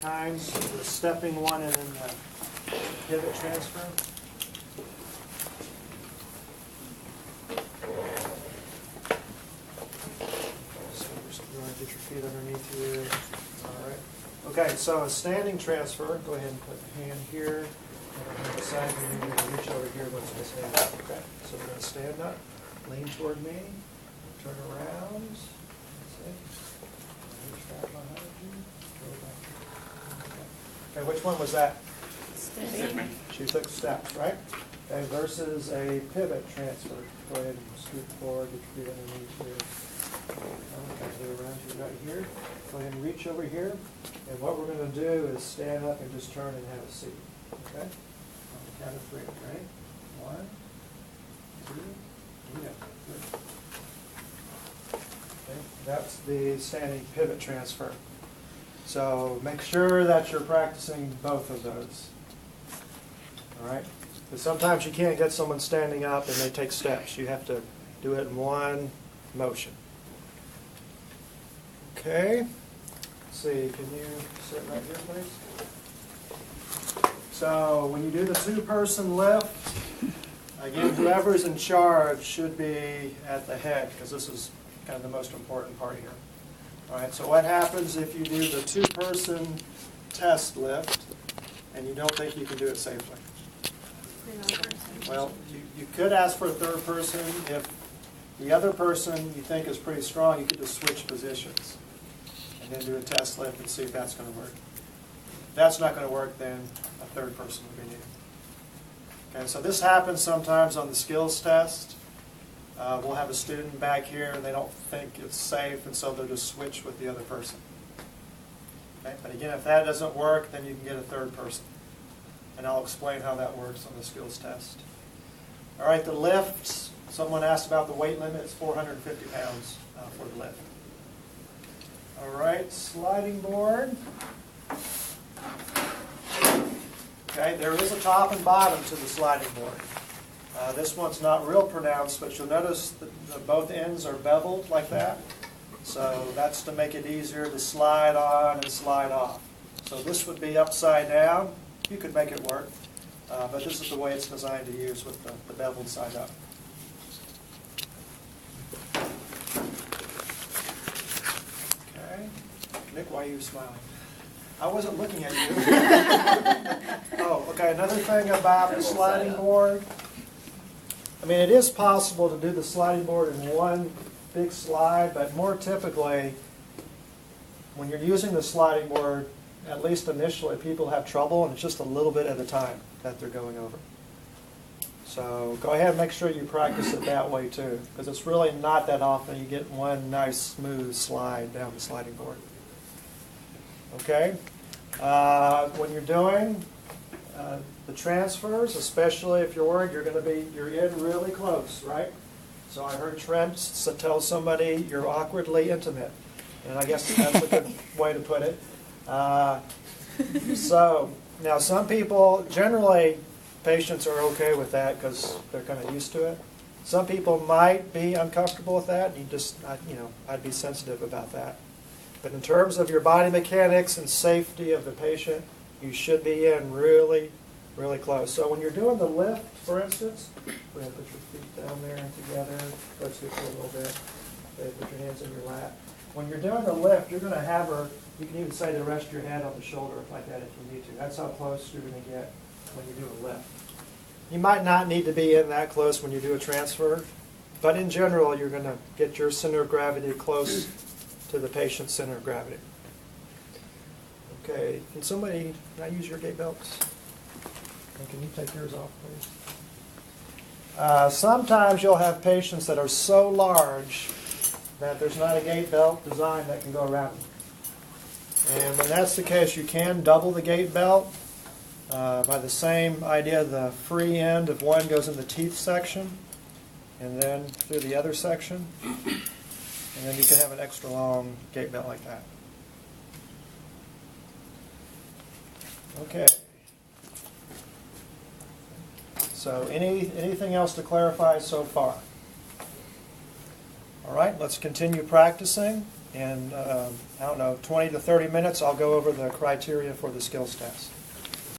kinds, the stepping one and then the pivot transfer. So just get your feet underneath you. All right. Okay, so a standing transfer, go ahead and put the hand here. And decide when you're going to reach over here, what's this hand? Okay, so we're going to stand up, lean toward me, turn around. Reach back behind you. Go back. Okay, which one was that? Stepping. She took steps, right? Okay, versus a pivot transfer. Go ahead and scoot forward, get your feet underneath here. Okay, go around to you right here. Go ahead and reach over here. And what we're going to do is stand up and just turn and have a seat. Okay? On the count of three, right? 1, 2, yeah. Good. Okay, that's the standing pivot transfer. So make sure that you're practicing both of those. All right? Because sometimes you can't get someone standing up and they take steps. You have to do it in one motion. Okay? Let's see, can you sit right here, please? So when you do the two-person lift, again, whoever's in charge should be at the head, because this is kind of the most important part here. All right, so what happens if you do the two-person test lift and you don't think you can do it safely? Well, you could ask for a third person. If the other person you think is pretty strong, you could just switch positions and then do a test lift and see if that's going to work. If that's not going to work, then a third person would be needed. Okay, so this happens sometimes on the skills test. We'll have a student back here and they don't think it's safe, and so they'll just switch with the other person. Okay, but again, if that doesn't work, then you can get a third person. And I'll explain how that works on the skills test. All right, the lift. Someone asked about the weight limit. It's 450 pounds for the lift. All right, sliding board. Okay, there is a top and bottom to the sliding board. This one's not real pronounced, but you'll notice that both ends are beveled like that. So that's to make it easier to slide on and slide off. So this would be upside down. You could make it work, but this is the way it's designed to use with the beveled side up. Okay. Nick, why are you smiling? I wasn't looking at you. Oh, okay. Another thing about the sliding board. I mean, it is possible to do the sliding board in one big slide, but more typically, when you're using the sliding board, at least initially, people have trouble, and it's just a little bit at a time that they're going over. So go ahead and make sure you practice it that way too, because it's really not that often you get one nice smooth slide down the sliding board. Okay? When you're doing the transfers, especially if you're worried you're in really close, right? So I heard Trent tell somebody you're awkwardly intimate, and I guess that's a good way to put it. So now some people, generally patients are okay with that because they're kind of used to it. Some people might be uncomfortable with that, and I'd be sensitive about that. But in terms of your body mechanics and safety of the patient, you should be in really, really close. So when you're doing the lift, for instance, go ahead and put your feet down there together. Let's do it a little bit. Okay, put your hands in your lap. When you're doing the lift, you're going to have her, you can even say to rest your head on the shoulder like that if you need to. That's how close you're going to get when you do a lift. You might not need to be in that close when you do a transfer, but in general, you're going to get your center of gravity close to the patient's center of gravity. Okay, can I use your gait belts? And can you take yours off, please? Sometimes you'll have patients that are so large that there's not a gait belt design that can go around them. And when that's the case, you can double the gait belt by the same idea. The free end of one goes in the teeth section and then through the other section. And then you can have an extra long gait belt like that. Okay. So anything else to clarify so far? All right, let's continue practicing. in, I don't know, 20 to 30 minutes, I'll go over the criteria for the skills test.